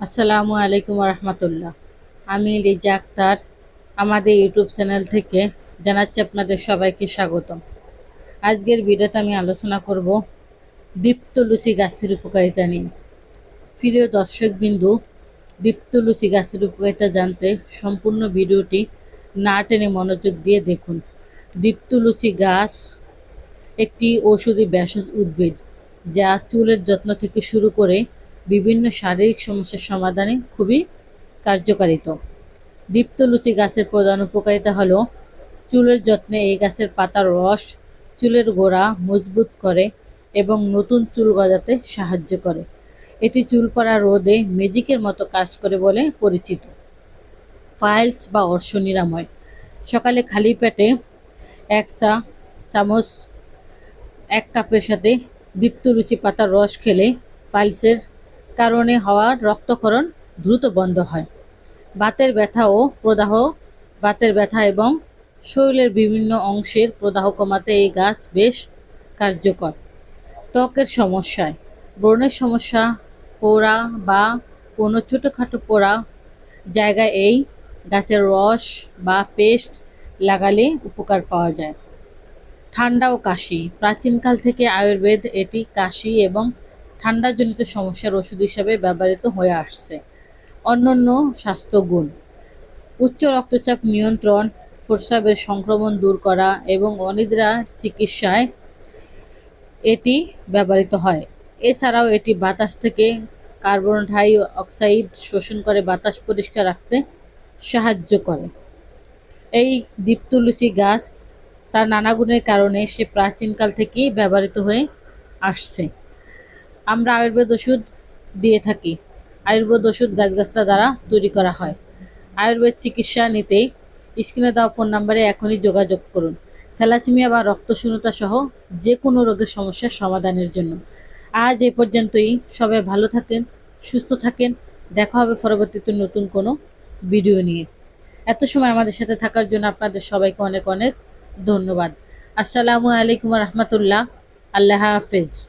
আসসালামু আলাইকুম রহমতুল্লাহ। আমি লিজা আক্তার আমাদের ইউটিউব চ্যানেল থেকে জানাচ্ছি আপনাদের সবাইকে স্বাগতম। আজকের ভিডিওতে আমি আলোচনা করব দীপ্তলুচি গাছের উপকারিতা নিয়ে। প্রিয় দর্শকবিন্দু, দীপ্তলুচি গাছের উপকারিতা জানতে সম্পূর্ণ ভিডিওটি না টেনে মনোযোগ দিয়ে দেখুন। দীপ্তলুচি গাছ একটি ঔষধি ভেষজ উদ্ভিদ যা চুলের যত্ন থেকে শুরু করে বিভিন্ন শারীরিক সমস্যার সমাধানে খুবই কার্যকারিতা। দীপ্তলুচি গাছের প্রধান উপকারিতা হলো চুলের যত্নে এই গাছের পাতার রস চুলের গোড়া মজবুত করে এবং নতুন চুল গজাতে সাহায্য করে। এটি চুল পড়া রোধে ম্যাজিকের মতো কাজ করে বলে পরিচিত। ফাইলস বা অর্শ নিরাময়। সকালে খালি পেটে এক চামচ 1 কাপের সাথে দীপ্তলুচি পাতার রস খেলে পাইলসের কারণে হওয়া রক্তক্ষরণ দ্রুত বন্ধ হয়। বাতের ব্যথা এবং শরীরের বিভিন্ন অংশের প্রদাহ কমাতে এই গাছ বেশ কার্যকর। ত্বকের সমস্যায় ব্রণের সমস্যা, পোড়া বা কোনো ছোটোখাটো পোড়া জায়গায় এই গাছের রস বা পেস্ট লাগালে উপকার পাওয়া যায়। ঠান্ডা ও কাশি। প্রাচীনকাল থেকে আয়ুর্বেদ এটি কাশি এবং ঠান্ডাজনিত সমস্যার ওষুধ হিসাবে ব্যবহৃত হয়ে আসছে। অন্যান্য স্বাস্থ্য গুণ: উচ্চ রক্তচাপ নিয়ন্ত্রণ, প্রস্রাবের সংক্রমণ দূর করা এবং অনিদ্রার চিকিৎসায় এটি ব্যবহৃত হয়। এছাড়াও এটি বাতাস থেকে কার্বন ডাই অক্সাইড শোষণ করে বাতাস পরিষ্কার রাখতে সাহায্য করে। এই দীপ্তলুচি গাছ তার নানা গুণের কারণে সে প্রাচীনকাল থেকেই ব্যবহৃত হয়ে আসছে। আমরা আয়ুর্বেদ ওষুধ দিয়ে থাকি। আয়ুর্বেদ ওষুধ গাছগাছলা দ্বারা তৈরি করা হয়। আয়ুর্বেদ চিকিৎসা নিতে স্ক্রিনে দেওয়া ফোন নম্বরে এখনই যোগাযোগ করুন। থ্যালাসেমিয়া বা রক্তশূন্যতা সহ যে কোনো রোগের সমস্যার সমাধানের জন্য। আজ এ পর্যন্তই। সবাই ভালো থাকেন, সুস্থ থাকেন। দেখা হবে পরবর্তীতে নতুন কোনো ভিডিও নিয়ে। এত সময় আমাদের সাথে থাকার জন্য আপনাদের সবাইকে অনেক অনেক ধন্যবাদ। আসসালামু আলাইকুম রহমতুল্লাহ। আল্লাহ হাফেজ।